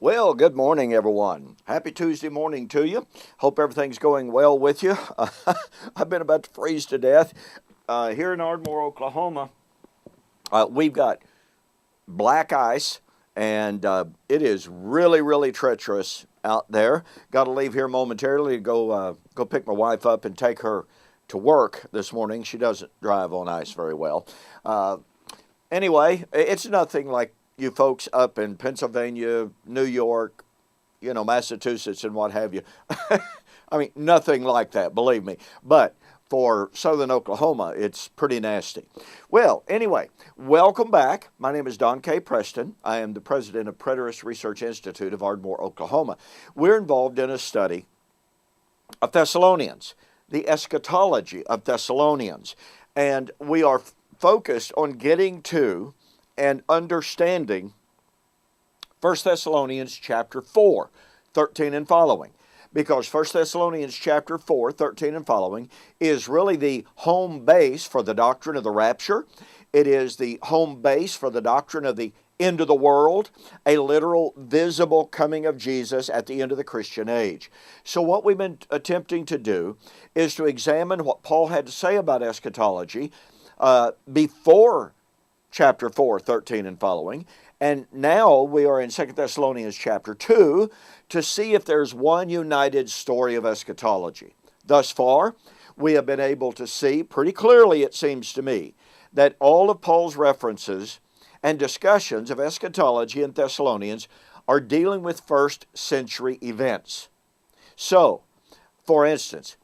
Well, good morning, everyone. Happy Tuesday morning to you. Hope everything's going well with you. I've been about to freeze to death. Here in Ardmore, Oklahoma, we've got black ice, and it is really, really treacherous out there. Got to leave here momentarily to go pick my wife up and take her to work this morning. She doesn't drive on ice very well. Anyway, it's nothing like you folks up in Pennsylvania, New York, Massachusetts and what have you. I mean, nothing like that, believe me. But for southern Oklahoma, it's pretty nasty. Well, anyway, welcome back. My name is Don K. Preston. I am the president of Preterist Research Institute of Ardmore, Oklahoma. We're involved in a study of Thessalonians, the eschatology of Thessalonians. And we are focused on getting to and understanding 1 Thessalonians chapter 4, 13 and following. Because 1 Thessalonians chapter 4, 13 and following is really the home base for the doctrine of the rapture. It is the home base for the doctrine of the end of the world, a literal visible coming of Jesus at the end of the Christian age. So what we've been attempting to do is to examine what Paul had to say about eschatology before chapter 4, 13 and following. And now we are in 2 Thessalonians chapter 2 to see if there's one united story of eschatology. Thus far, we have been able to see pretty clearly, it seems to me, that all of Paul's references and discussions of eschatology in Thessalonians are dealing with first century events. So, for instance,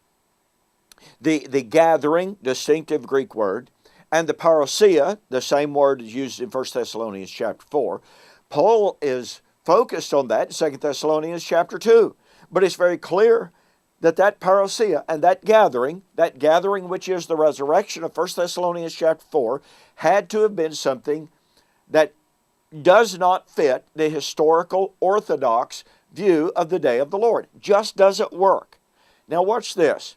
the gathering, distinctive Greek word, and the parousia, the same word is used in 1 Thessalonians chapter 4, Paul is focused on that in 2 Thessalonians chapter 2. But it's very clear that parousia and that gathering which is the resurrection of 1 Thessalonians chapter 4, had to have been something that does not fit the historical orthodox view of the day of the Lord. Just doesn't work. Now watch this.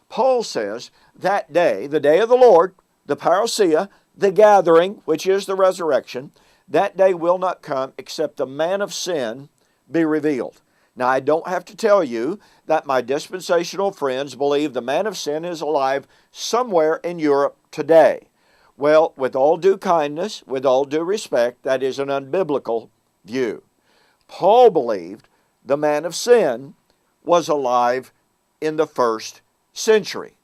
Paul says that day, the day of the Lord, the parousia, the gathering, which is the resurrection, that day will not come except the man of sin be revealed. Now, I don't have to tell you that my dispensational friends believe the man of sin is alive somewhere in Europe today. Well, with all due kindness, with all due respect, that is an unbiblical view. Paul believed the man of sin was alive in the first century.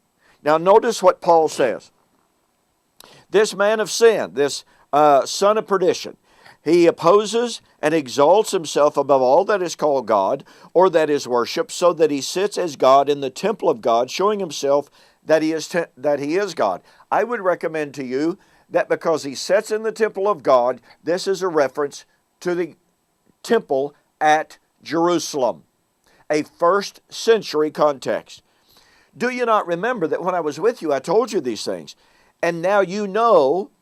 Now, notice what Paul says. This man of sin, this son of perdition, he opposes and exalts himself above all that is called God or that is worshipped, so that he sits as God in the temple of God, showing himself that he is God. I would recommend to you that because he sits in the temple of God, this is a reference to the temple at Jerusalem, a first century context. Do you not remember that when I was with you, I told you these things? And now you know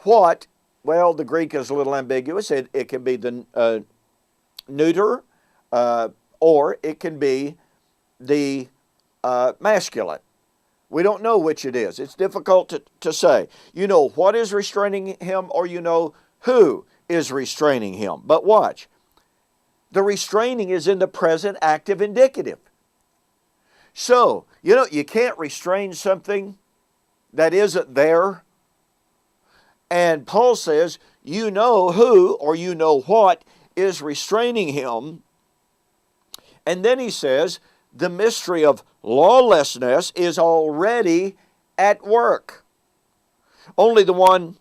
what, well, the Greek is a little ambiguous. It can be the neuter or it can be the masculine. We don't know which it is. It's difficult to say. You know what is restraining him or you know who is restraining him. But watch. The restraining is in the present active indicative. So, you can't restrain something that isn't there. And Paul says, you know who or you know what is restraining him. And then he says, the mystery of lawlessness is already at work. Only the one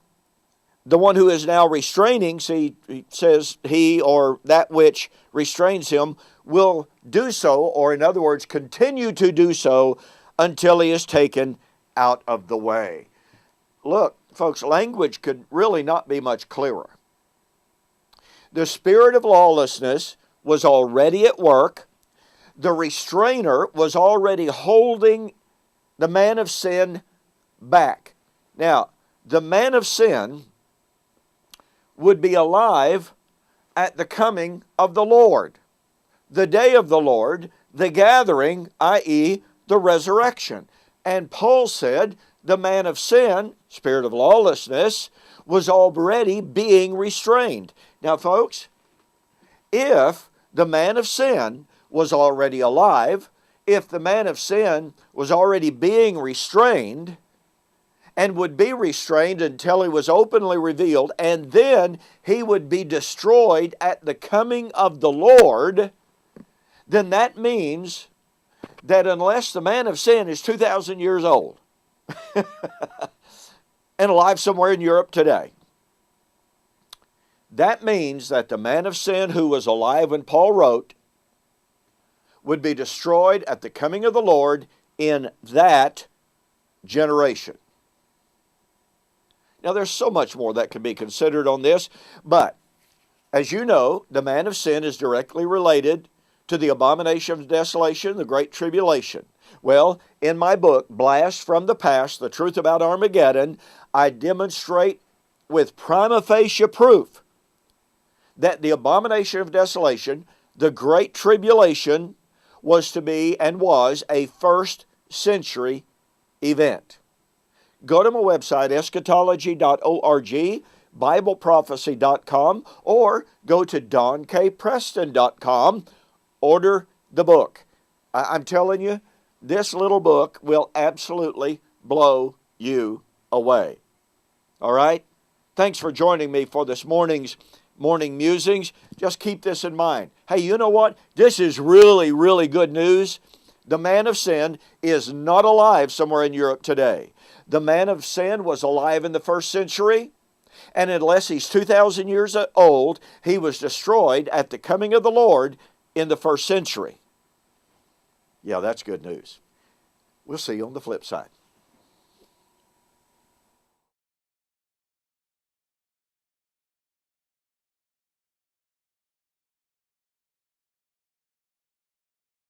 who is now restraining, see, he says he or that which restrains him will do so, or in other words, continue to do so until he is taken out of the way. Look, folks, language could really not be much clearer. The spirit of lawlessness was already at work. The restrainer was already holding the man of sin back. Now, the man of sin would be alive at the coming of the Lord, the day of the Lord, the gathering, i.e., the resurrection. And Paul said the man of sin, spirit of lawlessness, was already being restrained. Now, folks, if the man of sin was already alive, if the man of sin was already being restrained, and would be restrained until he was openly revealed, and then he would be destroyed at the coming of the Lord, then that means that unless the man of sin is 2,000 years old and alive somewhere in Europe today, that means that the man of sin who was alive when Paul wrote would be destroyed at the coming of the Lord in that generation. Now, there's so much more that can be considered on this, but as you know, the man of sin is directly related to the abomination of desolation, the Great Tribulation. Well, in my book, Blast from the Past, The Truth About Armageddon, I demonstrate with prima facie proof that the abomination of desolation, the Great Tribulation, was to be and was a first century event. Go to my website, eschatology.org, bibleprophecy.com, or go to donkpreston.com. Order the book. I'm telling you, this little book will absolutely blow you away. All right? Thanks for joining me for this morning's morning musings. Just keep this in mind. Hey, you know what? This is really, really good news. The man of sin is not alive somewhere in Europe today. The man of sin was alive in the first century, and unless he's 2,000 years old, he was destroyed at the coming of the Lord in the first century. Yeah, that's good news. We'll see you on the flip side.